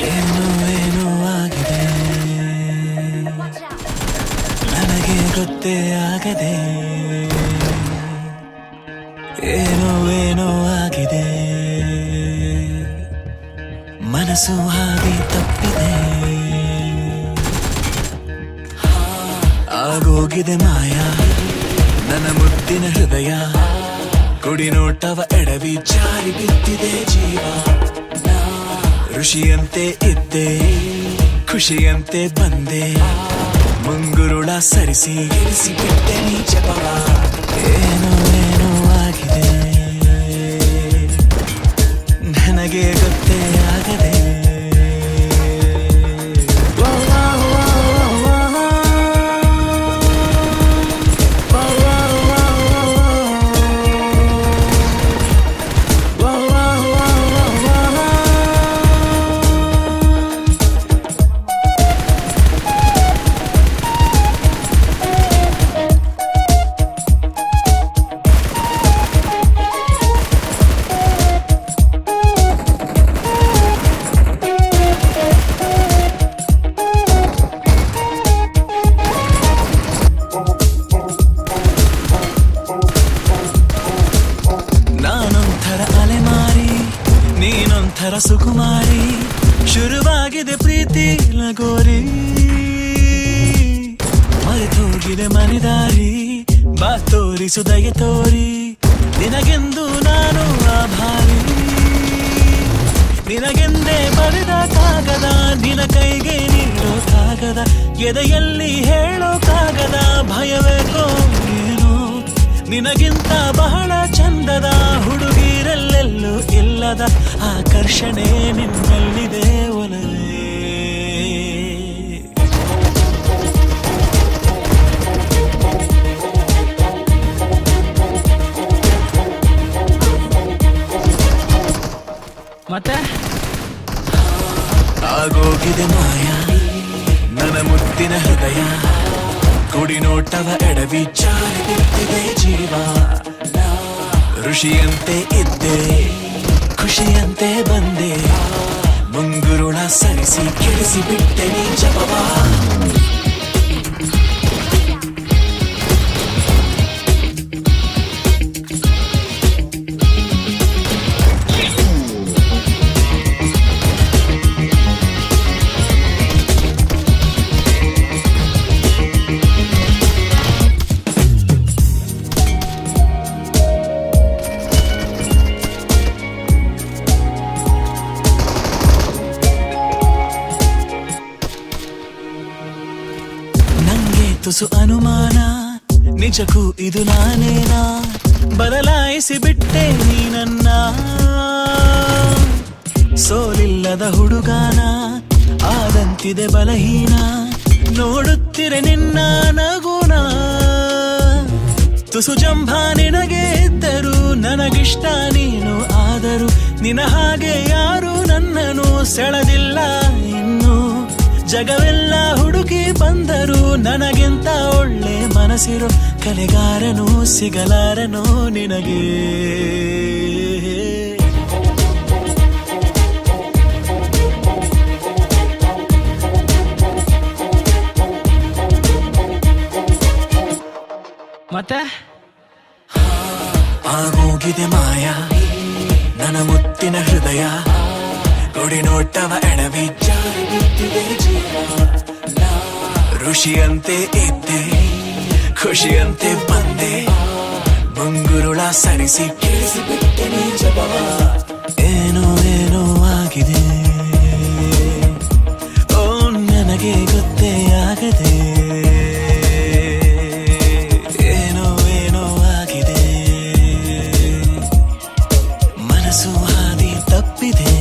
ಏನೋ ಏನೋ ಆಗಿದೆ, ನನಗೆ ಗೊತ್ತೇ ಆಗದೆ. ಏನೋ ಏನೋ ಆಗಿದೆ, ಮನಸ್ಸು ಹಾಗೆ ತಪ್ಪಿದೆ. ಆಗೋಗಿದೆ ಮಾಯ ನನ್ನ ಮುದ್ದಿನ ಹೃದಯ, ಕುಡಿ ನೋಟವ ಎಡವಿ ಜಾರಿ ಬಿದ್ದಿದೆ ಜೀವ. ಋಷಿಯಂತೆ ಇದ್ದೆ, ಖುಷಿಯಂತೆ ಬಂದೆ, ಮುಂಗುರುಳ ಸರಿಸಿ ಇರಿಸಿ ಬಿಟ್ಟೆ ನೀ ಜಪವ. ಏನೋ ಏನೋ ಆಗಿದೆ, ನನಗೆ ಗೊತ್ತೇ ಆಗದೆ. ನೀನೊಂಥರ ಸುಕುಮಾರಿ, ಶುರುವಾಗಿದೆ ಪ್ರೀತಿ ಲಗೋರಿ. ಮರೆತೋಗಿದೆ ಮನೆದಾರಿ, ಬಾ ತೋರಿಸು ದಯೆ ತೋರಿ. ನಿನಗೆಂದು ನಾನು ಆಭಾರಿ, ನಿನಗೆಂದೇ ಬರೆದ ಕಾಗದ, ನಿನ ಕೈಗೆ ನೀಡೋ ಕಾಗದ, ಎದೆಯಲ್ಲಿ ಹೇಳೋ ಕಾಗದ. ಭಯವೇಕೋ ಏನೋ ನಿನಗಿಂತ ಬಹಳ ಚಂದದ, ಹುಡುಗಿರಲ್ಲೆಲ್ಲೂ ಇಲ್ಲದ ಆಕರ್ಷಣೆ ನಿನ್ನಲ್ಲಿದೆ ಒಲವೇ. ಮತ್ತೆ ಆಗೋಗಿದೆ ಮಾಯ ನನ್ನ ಮುದ್ದಿನ ಹೃದಯ, ಕುಡಿ ನೋಟವ ಎಡವಿ ಜಾರಿ ಬಿದ್ದಿದೆ ಜೀವ. ಋಷಿಯಂತೆ ಇದ್ದೆ, ಖುಷಿಯಂತೆ ಬಂದೆ, ಮುಂಗುರುಳ ಸರಿಸಿ ಕೆಡಿಸಿ ಬಿಟ್ಟೆ ನೀ ಜಪವ. ತುಸು ಅನುಮಾನ, ನಿಜಕ್ಕೂ ಇದು ನಾನೇನಾ? ಬದಲಾಯಿಸಿ ಬಿಟ್ಟೆ ನೀ ನನ್ನ. ಸೋಲಿಲ್ಲದ ಹುಡುಗಾನ ಆದಂತಿದೆ ಬಲಹೀನ, ನೋಡುತ್ತಿರೆ ನಿನ್ನ ನಗುನ. ತುಸು ಜಂಭ ನಿನಗೆ ಇದ್ದರು, ನನಗಿಷ್ಟ ನೀನು ಆದರೂ, ನಿನ ಹಾಗೆ ಯಾರು ನನ್ನನ್ನು ಸೆಳೆದಿಲ್ಲ ಇನ್ನು. ಜಗವೆಲ್ಲ ಹುಡುಕಿ ಬಂದರು, ನನಗಿಂತ ಒಳ್ಳೆ ಮನಸ್ಸಿರೋ ಕಲೆಗಾರನು ಸಿಗಲಾರನು ನಿನಗೆ. ಮತ್ತೆ ಆಗೋಗಿದೆ ಮಾಯ ನನ್ನ ಮುತ್ತಿನ ಹೃದಯ, ಕೊಡಿ ನೋಟವ ಎಡವಿ ಜಾರಿ ಬಿದ್ದಿದೆ ಜೀವ. ಋಷಿಯಂತೆ ಇದ್ದೆ, ಖುಷಿಯಂತೆ ಬಂದೆ, ಮುಂಗುರುಳ ಸರಿಸಿ ಕೇಳಿಸಿ ಬಿಟ್ಟೆ ನೀ ಜಪವ. ಏನೋ ಏನೋ ಆಗಿದೆ, ಓ ನನಗೆ ಗೊತ್ತೇ ಆಗದೆ. ಏನೋ ಏನೋ ಆಗಿದೆ, ಮನಸ್ಸು ಹಾದಿ ತಪ್ಪಿದೆ.